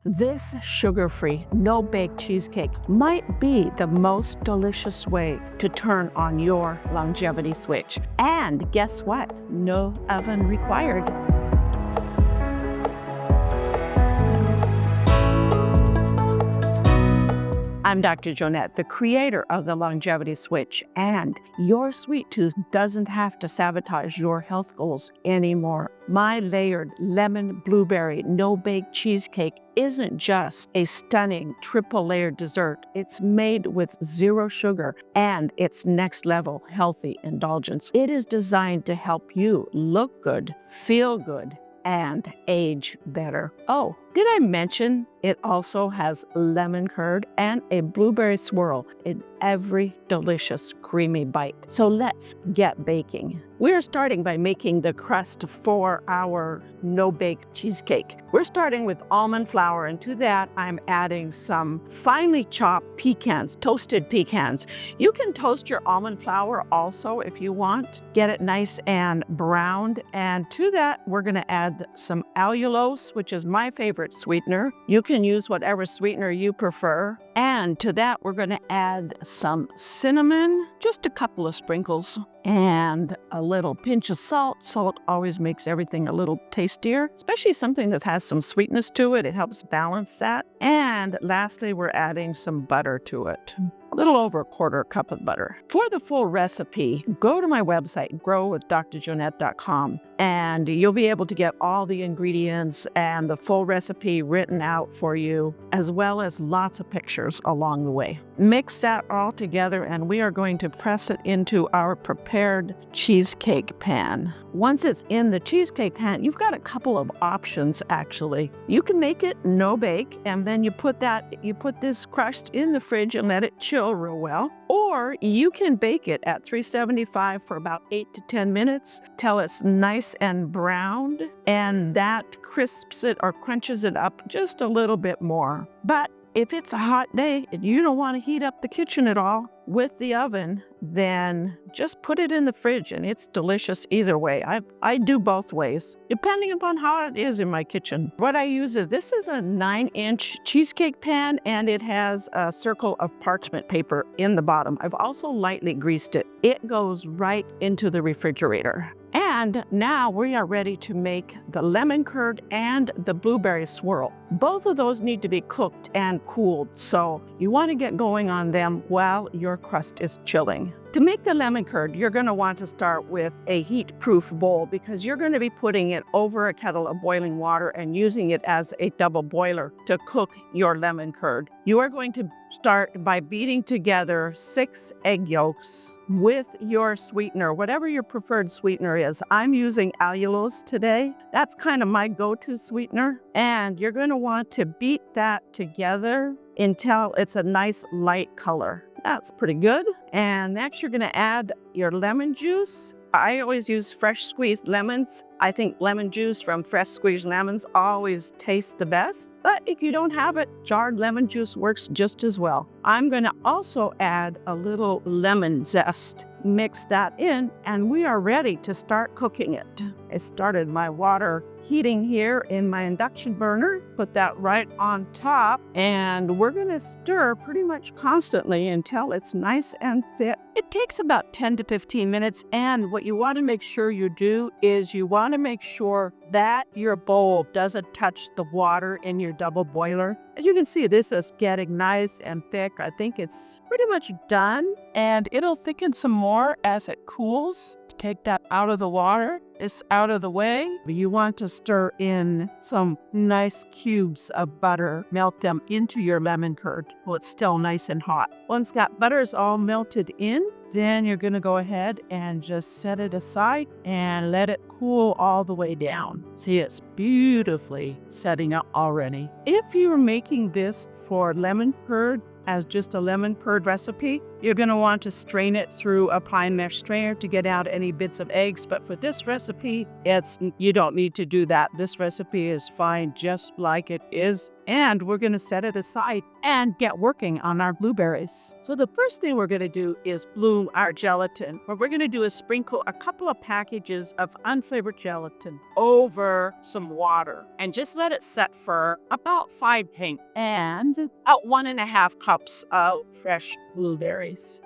This sugar-free, no-bake cheesecake might be the most delicious way to turn on your longevity switch. And guess what? No oven required. I'm Dr. Joanette, the creator of the Longevity Switch, and your sweet tooth doesn't have to sabotage your health goals anymore. My layered lemon blueberry no-bake cheesecake isn't just a stunning triple-layered dessert. It's made with zero sugar and it's next-level healthy indulgence. It is designed to help you look good, feel good, and age better. Oh, did I mention it also has lemon curd and a blueberry swirl in every delicious creamy bite? So let's get baking. We're starting by making the crust for our no-bake cheesecake. We're starting with almond flour, and to that I'm adding some finely chopped pecans, toasted pecans. You can toast your almond flour also if you want. Get it nice and browned, and to that we're gonna add some allulose, which is my favorite sweetener. You can use whatever sweetener you prefer. And to that, we're going to add some cinnamon, just a couple of sprinkles, and a little pinch of salt. Salt always makes everything a little tastier, especially something that has some sweetness to it. It helps balance that. And lastly, we're adding some butter to it. A little over a quarter cup of butter. For the full recipe, go to my website, growwithdrjoanette.com, and you'll be able to get all the ingredients and the full recipe written out for you, as well as lots of pictures along the way. Mix that all together, and we are going to press it into our prepared cheesecake pan. Once it's in the cheesecake pan, you've got a couple of options actually. You can make it no bake, and then you put this crust in the fridge and let it chill real well. Or you can bake it at 375 for about 8 to 10 minutes till it's nice and browned, and that crisps it or crunches it up just a little bit more. But if it's a hot day and you don't want to heat up the kitchen at all with the oven, then just put it in the fridge and it's delicious either way. I do both ways, depending upon how it is in my kitchen. What I use is, this is a 9-inch cheesecake pan, and it has a circle of parchment paper in the bottom. I've also lightly greased it. It goes right into the refrigerator. And now we are ready to make the lemon curd and the blueberry swirl. Both of those need to be cooked and cooled, so you want to get going on them while your crust is chilling. To make the lemon curd, you're going to want to start with a heat-proof bowl, because you're going to be putting it over a kettle of boiling water and using it as a double boiler to cook your lemon curd. You are going to start by beating together 6 egg yolks with your sweetener, whatever your preferred sweetener is. I'm using allulose today. That's kind of my go-to sweetener. And you're going to want to beat that together until it's a nice light color. That's pretty good. And next you're going to add your lemon juice. I always use fresh squeezed lemons. I think lemon juice from fresh squeezed lemons always tastes the best. But if you don't have it, jarred lemon juice works just as well. I'm going to also add a little lemon zest. Mix that in, and we are ready to start cooking it. I started my water heating here in my induction burner. Put that right on top, and we're going to stir pretty much constantly until it's nice and thick. It takes about 10 to 15 minutes, and what you want to make sure you do is you want to make sure that your bowl doesn't touch the water in your double boiler. As you can see, this is getting nice and thick. I think it's pretty much done, and it'll thicken some more as it cools. Take that out of the water. It's out of the way. You want to stir in some nice cubes of butter. Melt them into your lemon curd while it's still nice and hot. Once that butter is all melted in, then you're going to go ahead and just set it aside and let it cool all the way down. See, it's beautifully setting up already. If you're making this for lemon curd, as just a lemon curd recipe, you're going to want to strain it through a pine mesh strainer to get out any bits of eggs. But for this recipe, you don't need to do that. This recipe is fine just like it is. and we're going to set it aside and get working on our blueberries. So the first thing we're going to do is bloom our gelatin. What we're going to do is sprinkle a couple of packages of unflavored gelatin over some water and just let it set for about 5 minutes and about 1.5 cups of fresh blueberries.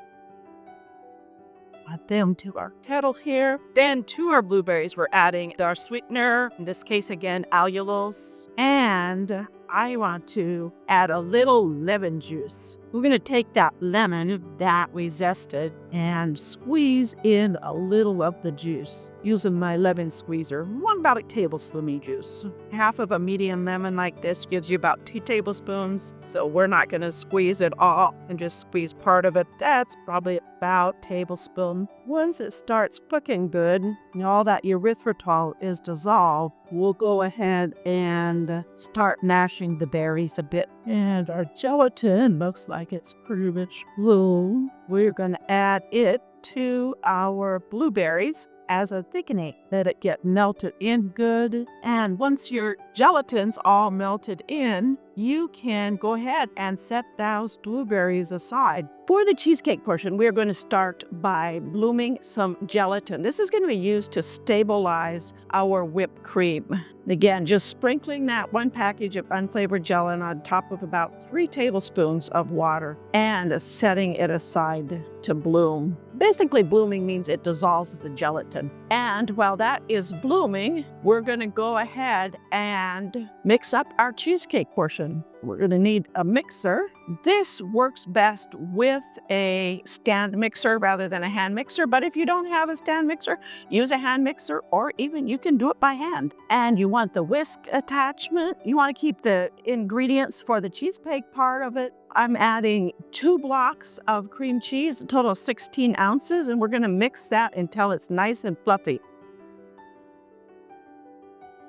Add them to our kettle here. Then to our blueberries, we're adding our sweetener, in this case again, allulose. And I want to add a little lemon juice. We're going to take that lemon that we zested and squeeze in a little of the juice using my lemon squeezer. About a tablespoon of juice. Half of a medium lemon like this gives you about 2 tablespoons. So we're not going to squeeze it all and just squeeze part of it. That's probably about a tablespoon. Once it starts cooking good and all that erythritol is dissolved, we'll go ahead and start mashing the berries a bit. And our gelatin looks like it's pretty much blue. We're going to add it to our blueberries as a thickening. Let it get melted in good. And once your gelatin's all melted in, you can go ahead and set those blueberries aside. For the cheesecake portion, we're going to start by blooming some gelatin. This is going to be used to stabilize our whipped cream. Again, just sprinkling that 1 package of unflavored gelatin on top of about 3 tablespoons of water and setting it aside to bloom. Basically, blooming means it dissolves the gelatin. And while that is blooming, we're going to go ahead and mix up our cheesecake portion. We're going to need a mixer. This works best with a stand mixer rather than a hand mixer, but if you don't have a stand mixer, use a hand mixer, or even you can do it by hand. And you want the whisk attachment. You want to keep the ingredients for the cheesecake part of it. I'm adding 2 blocks of cream cheese, a total of 16 ounces, and we're going to mix that until it's nice and fluffy.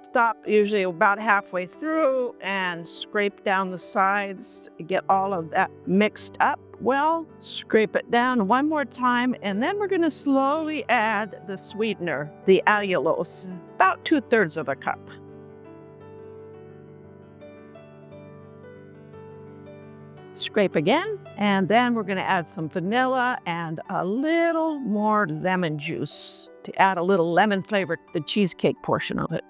Stop usually about halfway through and scrape down the sides to get all of that mixed up well. Scrape it down one more time, and then we're going to slowly add the sweetener, the allulose, about 2/3 of a cup. Scrape again, and then we're going to add some vanilla and a little more lemon juice to add a little lemon flavor to the cheesecake portion of it.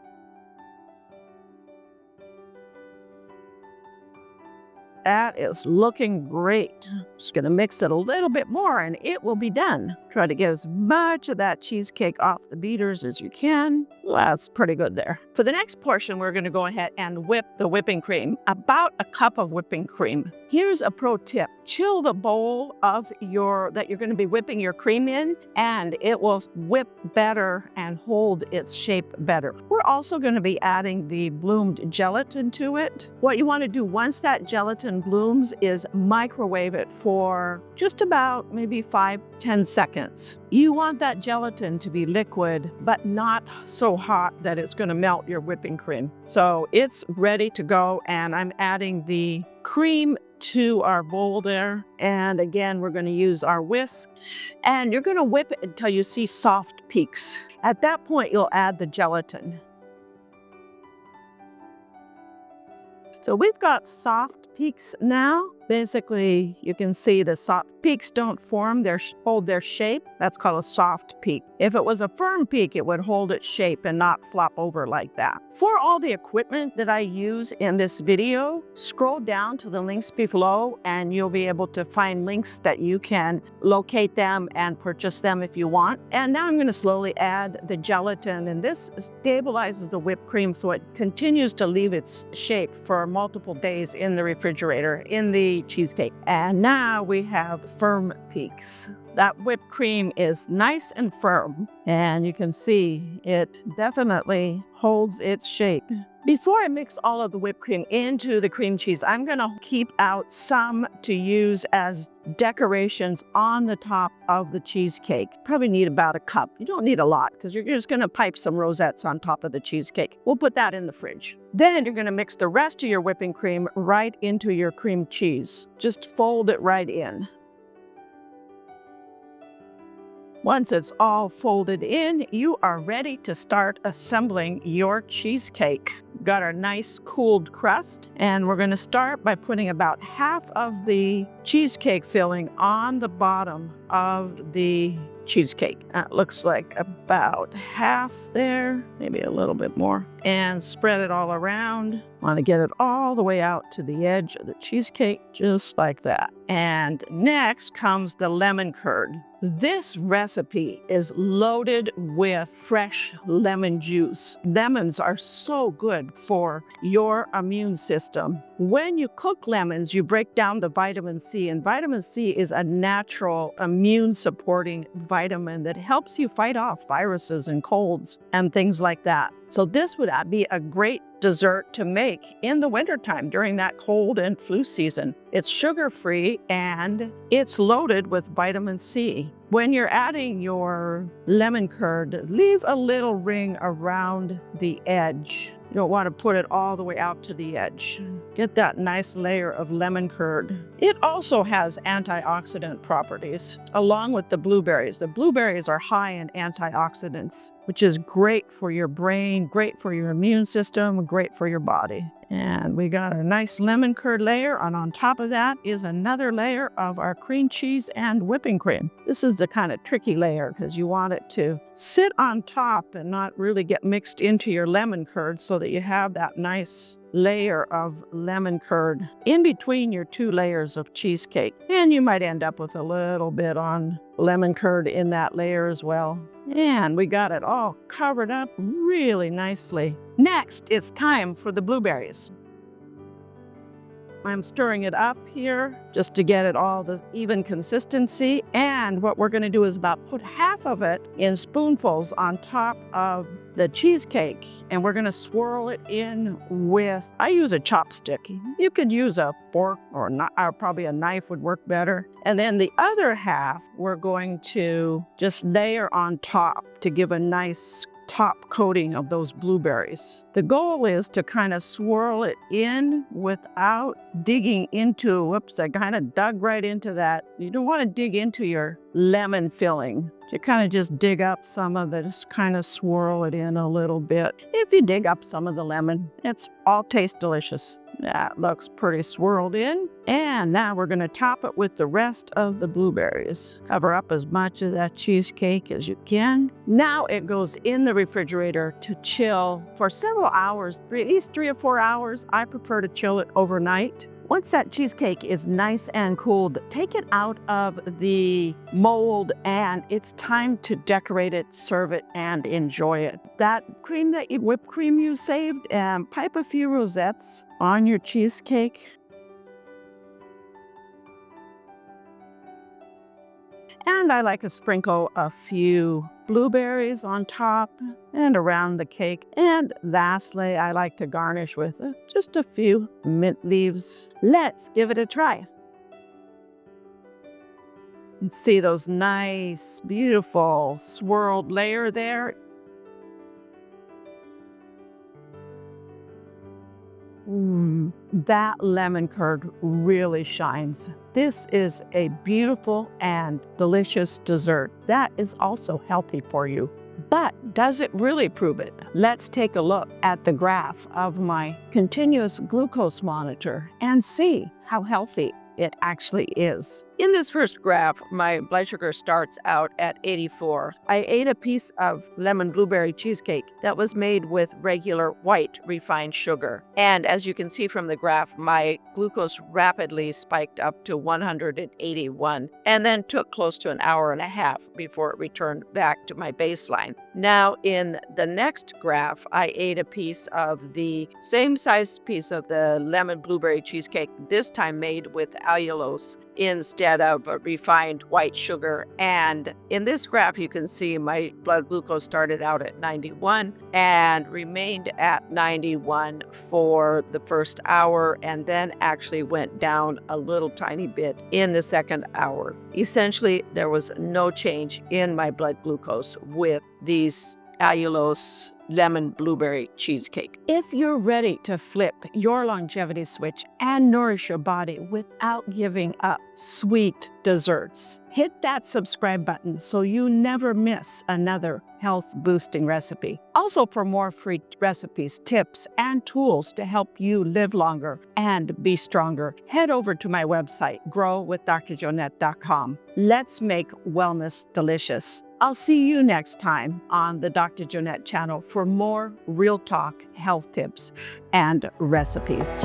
That is looking great. Just gonna mix it a little bit more and it will be done. Try to get as much of that cheesecake off the beaters as you can. That's pretty good there. For the next portion, we're gonna go ahead and whip the whipping cream. About a cup of whipping cream. Here's a pro tip. Chill the bowl of that you're gonna be whipping your cream in, and it will whip better and hold its shape better. We're also gonna be adding the bloomed gelatin to it. What you wanna do once that gelatin blooms is microwave it for just about maybe 5-10 seconds. You want that gelatin to be liquid, but not so hot that it's going to melt your whipping cream. So it's ready to go, and I'm adding the cream to our bowl there. And again, we're going to use our whisk, and you're going to whip it until you see soft peaks. At that point, you'll add the gelatin. So we've got soft peaks now. Basically, you can see the soft peaks don't form, hold their shape. That's called a soft peak. If it was a firm peak, it would hold its shape and not flop over like that. For all the equipment that I use in this video, scroll down to the links below and you'll be able to find links that you can locate them and purchase them if you want. And now I'm going to slowly add the gelatin, and this stabilizes the whipped cream so it continues to leave its shape for multiple days in the refrigerator, in the cheesecake. And now we have firm peaks. That whipped cream is nice and firm, and you can see it definitely holds its shape. Before I mix all of the whipped cream into the cream cheese, I'm going to keep out some to use as decorations on the top of the cheesecake. Probably need about a cup. You don't need a lot because you're just going to pipe some rosettes on top of the cheesecake. We'll put that in the fridge. Then you're going to mix the rest of your whipping cream right into your cream cheese. Just fold it right in. Once it's all folded in, you are ready to start assembling your cheesecake. Got our nice cooled crust, and we're going to start by putting about half of the cheesecake filling on the bottom of the cheesecake. That looks like about half there, maybe a little bit more. And spread it all around. Want to get it all the way out to the edge of the cheesecake, just like that. And next comes the lemon curd. This recipe is loaded with fresh lemon juice. Lemons are so good for your immune system. When you cook lemons, you break down the vitamin C, and vitamin C is a natural immune supporting vitamin that helps you fight off viruses and colds and things like that. So this would be a great dessert to make in the wintertime during that cold and flu season. It's sugar-free and it's loaded with vitamin C. When you're adding your lemon curd, leave a little ring around the edge. You don't want to put it all the way out to the edge. Get that nice layer of lemon curd. It also has antioxidant properties, along with the blueberries. The blueberries are high in antioxidants, which is great for your brain, great for your immune system, great for your body. And we got a nice lemon curd layer, and on top of that is another layer of our cream cheese and whipping cream. This is the kind of tricky layer because you want it to sit on top and not really get mixed into your lemon curd so that you have that nice layer of lemon curd in between your two layers of cheesecake. And you might end up with a little bit on lemon curd in that layer as well. And we got it all covered up really nicely. Next, it's time for the blueberries. I'm stirring it up here just to get it all the even consistency. And what we're going to do is about put half of it in spoonfuls on top of the cheesecake. And we're going to swirl it in with, I use a chopstick. You could use a fork or probably a knife would work better. And then the other half, we're going to just layer on top to give a nice top coating of those blueberries. The goal is to kind of swirl it in without digging into, whoops, I kind of dug right into that. You don't want to dig into your lemon filling. You kind of just dig up some of it, just kind of swirl it in a little bit. If you dig up some of the lemon, it's all tastes delicious. That looks pretty swirled in. And now we're going to top it with the rest of the blueberries. Cover up as much of that cheesecake as you can. Now it goes in the refrigerator to chill for several hours, at least 3 or 4 hours. I prefer to chill it overnight. Once that cheesecake is nice and cooled, take it out of the mold and it's time to decorate it, serve it, and enjoy it. That whipped cream you saved, and pipe a few rosettes on your cheesecake. And I like to sprinkle a few blueberries on top and around the cake. And lastly, I like to garnish with just a few mint leaves. Let's give it a try. You see those nice, beautiful swirled layer there? That lemon curd really shines. This is a beautiful and delicious dessert that is also healthy for you. But does it really prove it? Let's take a look at the graph of my continuous glucose monitor and see how healthy it actually is. In this first graph, my blood sugar starts out at 84. I ate a piece of lemon blueberry cheesecake that was made with regular white refined sugar. And as you can see from the graph, my glucose rapidly spiked up to 181 and then took close to an hour and a half before it returned back to my baseline. Now in the next graph, I ate a piece of the same size piece of the lemon blueberry cheesecake, this time made with allulose instead of refined white sugar. And in this graph, you can see my blood glucose started out at 91 and remained at 91 for the first hour and then actually went down a little tiny bit in the second hour. Essentially, there was no change in my blood glucose with these allulose lemon blueberry cheesecake. If you're ready to flip your longevity switch and nourish your body without giving up sweet desserts, hit that subscribe button so you never miss another health-boosting recipe. Also, for more free recipes, tips, and tools to help you live longer and be stronger, head over to my website, growwithdrjoanette.com. Let's make wellness delicious. I'll see you next time on the Dr. Joanette channel for more real talk health tips and recipes.